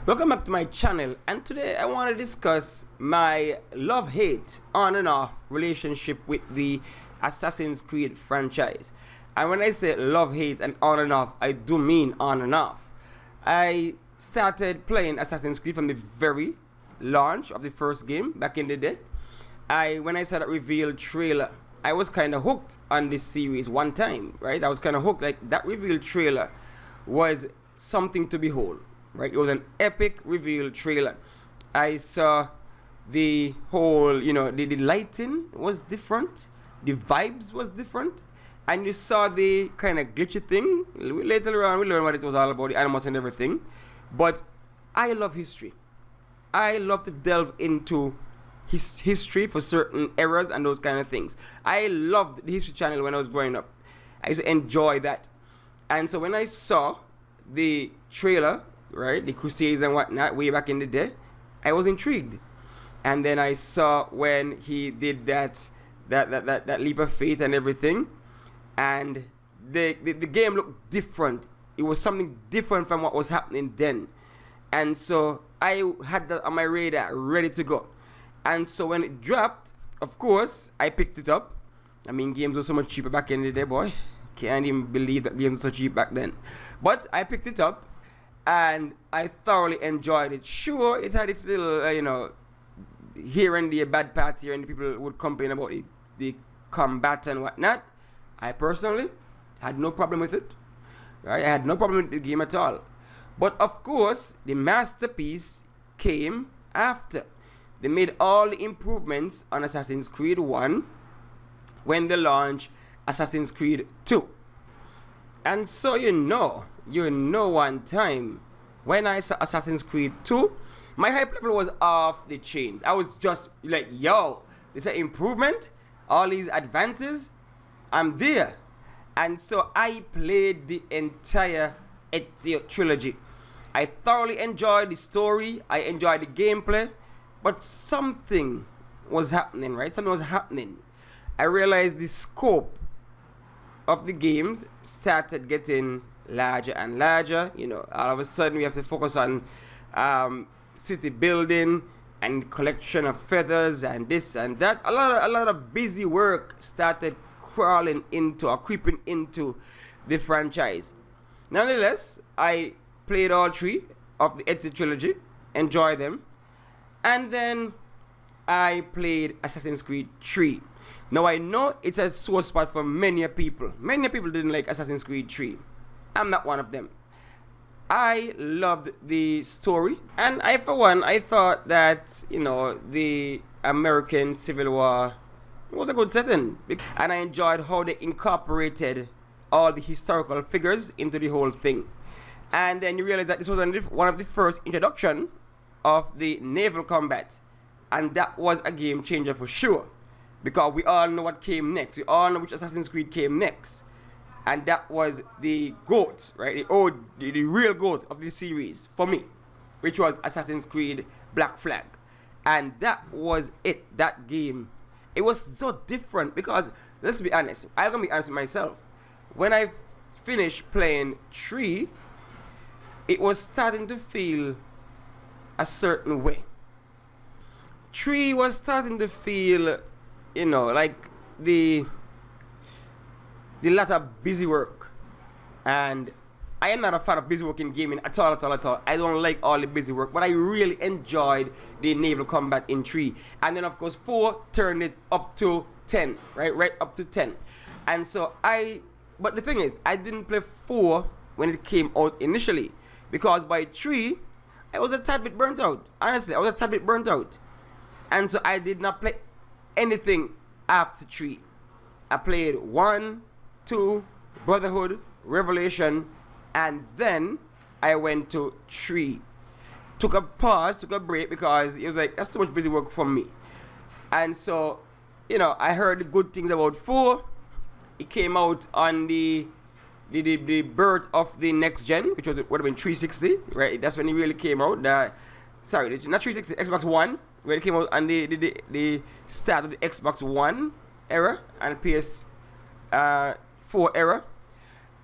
Welcome back to my channel, and today I want to discuss my love-hate on and off relationship with the Assassin's Creed franchise. And when I say love-hate and on and off, I do mean on and off. I started playing Assassin's Creed from the very launch of the first game back in the day. When I saw that reveal trailer, I was kind of hooked on this series one time, right? I was kind of hooked. Like, that reveal trailer was something to behold. Right, it was an epic reveal trailer. I saw the whole, the lighting was different, the vibes was different, and you saw the kind of glitchy thing. Later on, we learned what it was all about, the animals and everything. But I love history. I love to delve into history for certain eras and those kind of things. I loved the History Channel when I was growing up. I used to enjoy that. And so when I saw the trailer, right, the Crusades and whatnot, way back in the day, I was intrigued. And then I saw when he did that leap of faith and everything, and the game looked different. It was something different from what was happening then. And so I had that on my radar, ready to go. And so when it dropped, of course, I picked it up. I mean, games were so much cheaper back in the day, boy. Can't even believe that games were so cheap back then. But I picked it up, and I thoroughly enjoyed it. Sure, it had its little, here and there bad parts here, and people would complain about the combat and whatnot. I personally had no problem with it. Right? I had no problem with the game at all. But of course, the masterpiece came after. They made all the improvements on Assassin's Creed 1 when they launched Assassin's Creed 2. And so one time when I saw Assassin's Creed 2, my hype level was off the chains. I was just like, yo, this is an improvement, all these advances, I'm there. And so I played the entire Ezio trilogy. I thoroughly enjoyed the story, I enjoyed the gameplay, but something was happening, right? Something was happening. I realized the scope of the games started getting larger and larger. All of a sudden we have to focus on city building and collection of feathers and this and that. A lot of busy work started creeping into the franchise. Nonetheless, I played all three of the Ezio trilogy, enjoyed them, and then I played Assassin's Creed 3. Now I know it's a sore spot for many people. Many people didn't like Assassin's Creed 3. I'm not one of them. I loved the story, and I thought that, the American Civil War was a good setting. And I enjoyed how they incorporated all the historical figures into the whole thing. And then you realize that this was one of the first introduction of the naval combat. And that was a game changer for sure. Because we all know what came next. We all know which Assassin's Creed came next. And that was the GOAT, right? The real GOAT of the series for me, which was Assassin's Creed Black Flag. And that was it, that game. It was so different because, let's be honest, I'm going to be honest with myself. When I finished playing 3, it was starting to feel a certain way. 3 was starting to feel, like the lot of busy work. And I am not a fan of busy work in gaming at all. I don't like all the busy work, but I really enjoyed the naval combat in 3. And then of course 4 turned it up to 10, right up to 10. And so but the thing is, I didn't play 4 when it came out initially, because by 3 I was a tad bit burnt out. Honestly, I was a tad bit burnt out. And so I did not play anything after 3. I played 1, 2, Brotherhood, Revelation, and then I went to 3. Took a pause, took a break, because it was like, that's too much busy work for me. And so, I heard good things about 4. It came out on the birth of the next gen, which would have been 360, right? That's when it really came out. Sorry, not 360, Xbox One, where it came out on the start of the Xbox One era and PS4 era.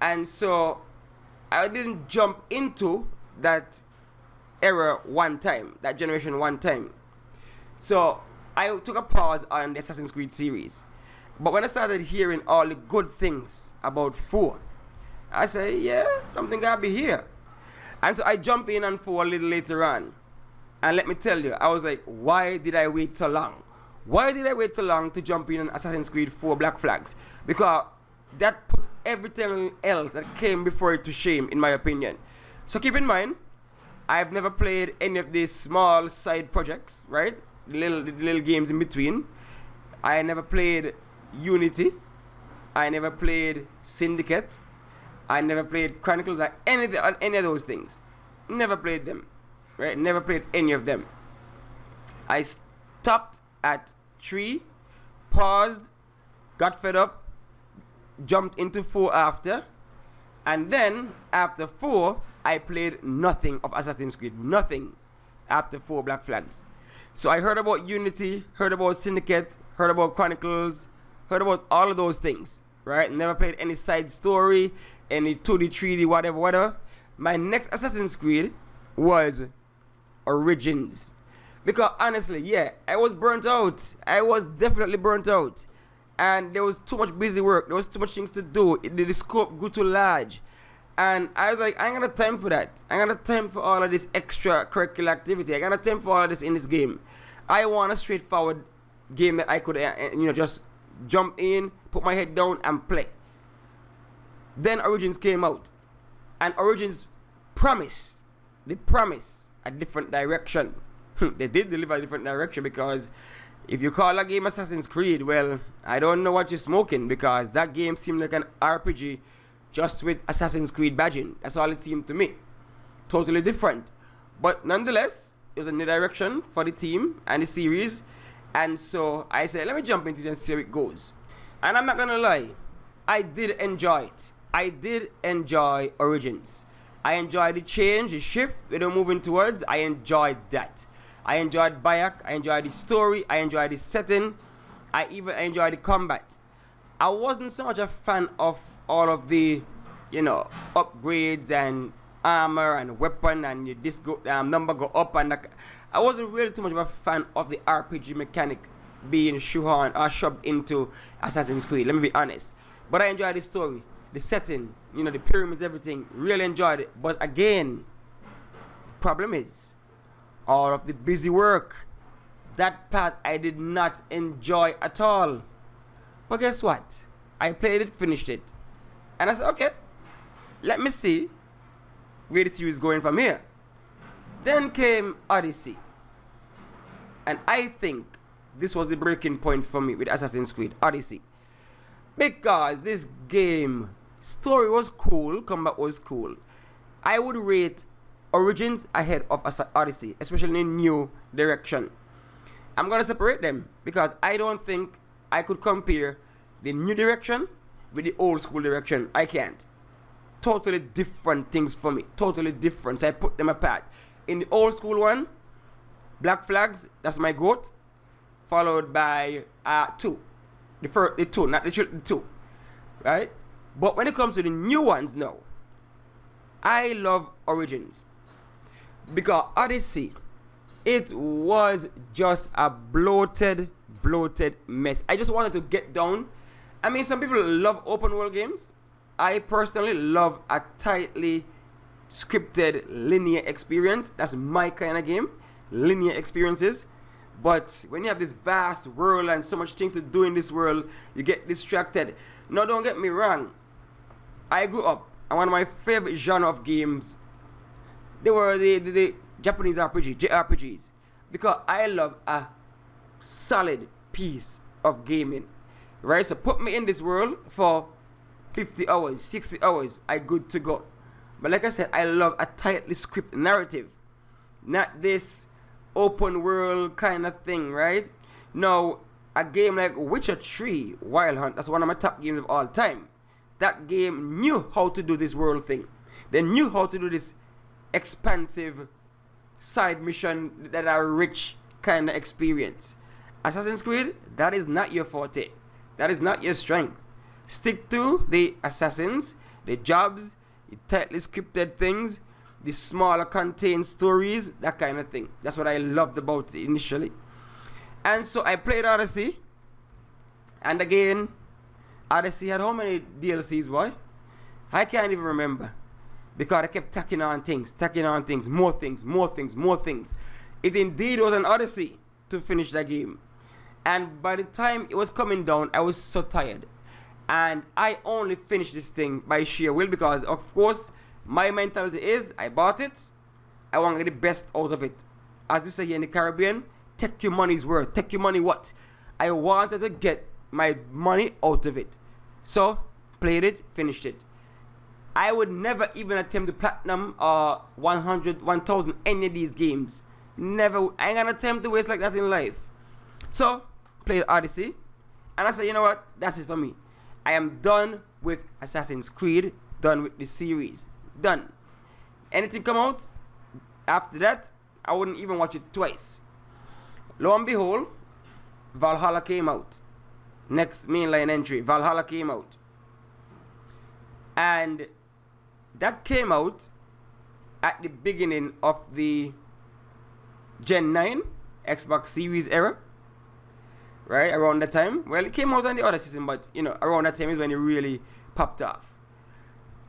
And so I didn't jump into that era one time, that generation one time. So I took a pause on the Assassin's Creed series. But when I started hearing all the good things about 4, I say, yeah, something gotta be here. And so I jump in on 4 a little later on. And let me tell you, I was like, why did I wait so long? Why did I wait so long to jump in on Assassin's Creed 4 Black Flags? Because that put everything else that came before it to shame, in my opinion. So keep in mind, I've never played any of these small side projects, right? The little games in between. I never played Unity. I never played Syndicate. I never played Chronicles or any of those things. Never played them, right? Never played any of them. I stopped at 3, paused, got fed up, jumped into 4 after, and then after 4, I played nothing of Assassin's Creed. Nothing after 4 Black Flags. So I heard about Unity, heard about Syndicate, heard about Chronicles, heard about all of those things, right? Never played any side story, any 2D, 3D, whatever. My next Assassin's Creed was Origins. Because honestly, yeah, I was burnt out. I was definitely burnt out. And there was too much busy work. There was too much things to do. The scope grew too large. And I was like, I ain't got time for that. I ain't got time for all of this extracurricular activity. I got time for all of this in this game. I want a straightforward game that I could, just jump in, put my head down, and play. Then Origins came out. And Origins promised a different direction. They did deliver a different direction, because if you call a game Assassin's Creed, well, I don't know what you're smoking, because that game seemed like an RPG just with Assassin's Creed badging. That's all it seemed to me. Totally different. But nonetheless, it was a new direction for the team and the series. And so I said, let me jump into it and see how it goes. And I'm not going to lie, I did enjoy it. I did enjoy Origins. I enjoyed the change, the shift that they're moving towards. I enjoyed that. I enjoyed Bayek. I enjoyed the story. I enjoyed the setting. I even enjoyed the combat. I wasn't so much a fan of all of the, upgrades and armor and weapon and this number go up, and I wasn't really too much of a fan of the RPG mechanic being shoehorned or shoved into Assassin's Creed. Let me be honest. But I enjoyed the story, the setting, the pyramids, everything. Really enjoyed it. But again, the problem is all of the busy work. That part I did not enjoy at all. But guess what? I played it, finished it. And I said, okay, let me see where the series is going from here. Then came Odyssey. And I think this was the breaking point for me with Assassin's Creed Odyssey. Because this game, story was cool, combat was cool. I would rate Origins ahead of Odyssey, especially in new direction. I'm going to separate them because I don't think I could compare the new direction with the old school direction. I can't. Totally different things for me. Totally different. So I put them apart. In the old school one, Black Flags, that's my goat. Followed by 2. The 2, not the 2. Right? But when it comes to the new ones now, I love Origins. Because Odyssey, it was just a bloated mess. I just wanted to get down. I mean, some people love open world games. I personally love a tightly scripted linear experience. That's my kind of game. Linear experiences. But when you have this vast world and so much things to do in this world, you get distracted. Now, don't get me wrong. I grew up, and one of my favorite genre of games, they were the Japanese RPG, JRPGs. Because I love a solid piece of gaming. Right? So put me in this world for 50 hours, 60 hours, I good to go. But like I said, I love a tightly scripted narrative. Not this open world kind of thing, right? Now, a game like Witcher 3 Wild Hunt, that's one of my top games of all time. That game knew how to do this world thing. They knew how to do this expansive side mission that are rich kind of experience. Assassin's Creed, that is not your forte. That is not your strength. Stick to the assassins, the jobs, the tightly scripted things, the smaller contained stories, that kind of thing. That's what I loved about it initially. And so I played Odyssey. And again, Odyssey had how many DLCs, boy? I can't even remember. Because I kept tacking on things, more things. It indeed was an odyssey to finish that game. And by the time it was coming down, I was so tired. And I only finished this thing by sheer will because, of course, my mentality is, I bought it, I want to get the best out of it. As you say here in the Caribbean, take your money's worth. Take your money what? I wanted to get my money out of it. So, played it, finished it. I would never even attempt to platinum 100, 1000 any of these games. Never. I ain't gonna attempt to waste like that in life. So, played Odyssey. And I said, you know what? That's it for me. I am done with Assassin's Creed. Done with the series. Done. Anything come out after that, I wouldn't even watch it twice. Lo and behold, Valhalla came out. Next mainline entry, Valhalla came out. And that came out at the beginning of the Gen 9 Xbox Series era. Right, around that time. Well, it came out on the other system, but, around that time is when it really popped off.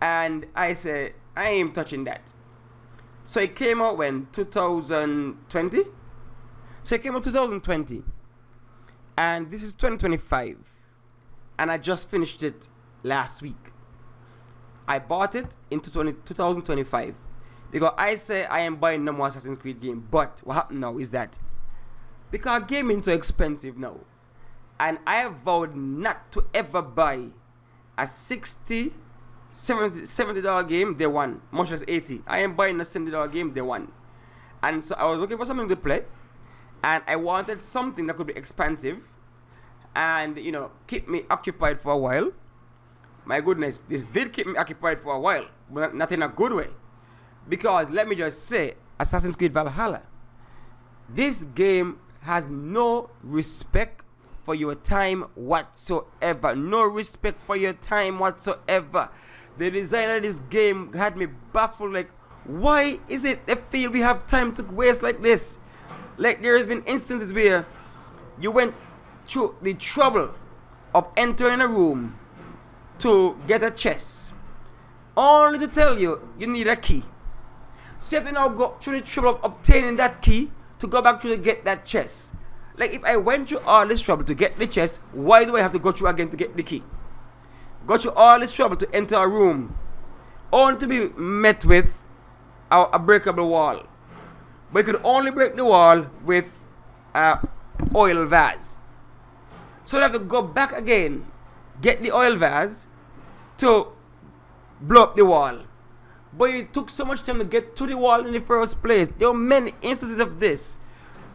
And I said, I ain't touching that. So it came out when? 2020? So it came out 2020. And this is 2025. And I just finished it last week. I bought it in 2025. Because I say I am buying no more Assassin's Creed game. But what happened now is that because gaming is so expensive now. And I have vowed not to ever buy a $60, $70 game day one. Much as 80. I am buying a $70 game day one. And so I was looking for something to play. And I wanted something that could be expansive. And, keep me occupied for a while. My goodness, this did keep me occupied for a while. But not in a good way. Because, let me just say, Assassin's Creed Valhalla. This game has no respect for your time whatsoever. No respect for your time whatsoever. The designer of this game had me baffled. Like, why is it they feel we have time to waste like this? Like, there has been instances where you went through the trouble of entering a room to get a chest, only to tell you need a key. So you have to now go through the trouble of obtaining that key to go back to get that chest. Like, if I went through all this trouble to get the chest, why do I have to go through again to get the key? Go through all this trouble to enter a room, only to be met with a breakable wall. But you could only break the wall with an oil vase. So you have to go back again, get the oil vase to blow up the wall. But it took so much time to get to the wall in the first place. There are many instances of this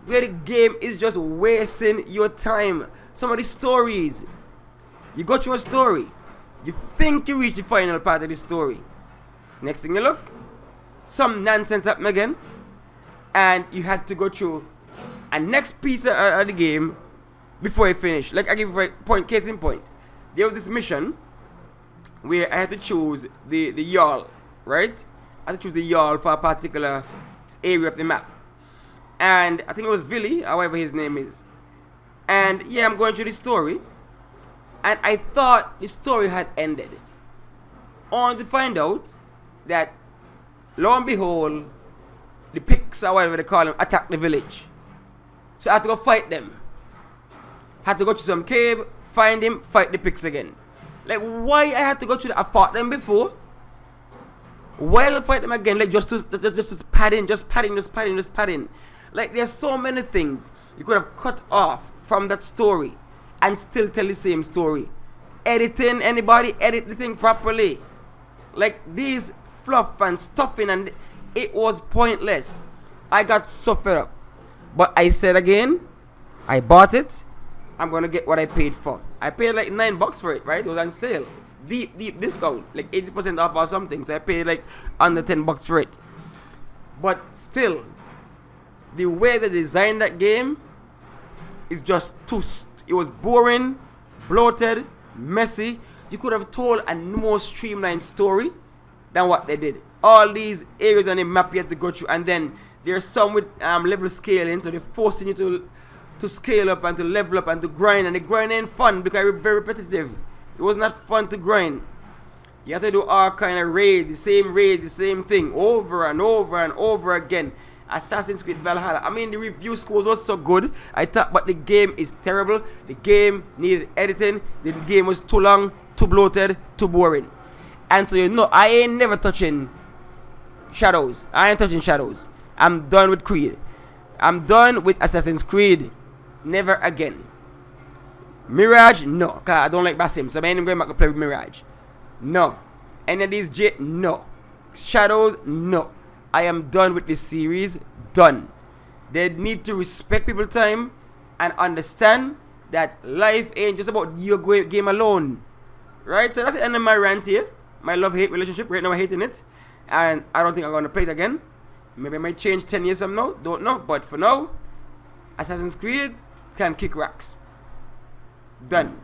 where the game is just wasting your time. Some of the stories, you go through a story, you think you reach the final part of the story. Next thing you look, some nonsense happened again, and you had to go through a next piece of the game before you finish. Like, I give you a case in point. There was this mission where I had to choose the Jarl, right? I had to choose the Jarl for a particular area of the map. And I think it was Vili, however his name is. And yeah, I'm going through the story. And I thought the story had ended. Only to find out that, lo and behold, the Picts, or whatever they call them, attacked the village. So I had to go fight them. Had to go to some cave, find him, fight the Picts again. Like, why I had to go through that? I fought them before. Why did I fight them again? Like, just to pad in. Like, there's so many things you could have cut off from that story and still tell the same story. Editing, anybody edit the thing properly. Like, these fluff and stuffing, and it was pointless. I got so fed up. But I said again, I bought it. I'm gonna get what I paid for. I paid like $9 for it, right? It was on sale. Deep discount, like 80% off or something. So I paid like under $10 for it. But still, the way they designed that game is just it was boring, bloated, messy. You could have told a more streamlined story than what they did. all these areas on the map you have to go through, and then there's some with level scaling, so they're forcing you to scale up and to level up and to grind, and the grind ain't fun because it's very repetitive. It was not fun to grind. You have to do all kind of raid, the same thing over and over and over again. Assassin's Creed Valhalla. I mean, the review scores was so good. I thought, but the game is terrible. The game needed editing. The game was too long, too bloated, too boring. And so I ain't never touching Shadows. I ain't touching Shadows. I'm done with Creed. I'm done with Assassin's Creed. Never again. Mirage, no, cause I don't like Basim, so I ain't going back to play with Mirage. No. Any of these no. Shadows, no. I am done with this series. Done. They need to respect people's time and understand that life ain't just about your game alone. Right? So that's the end of my rant here. My love-hate relationship. Right now I'm hating it. And I don't think I'm going to play it again. Maybe I might change 10 years from now. Don't know. But for now, Assassin's Creed can kick rocks. Done.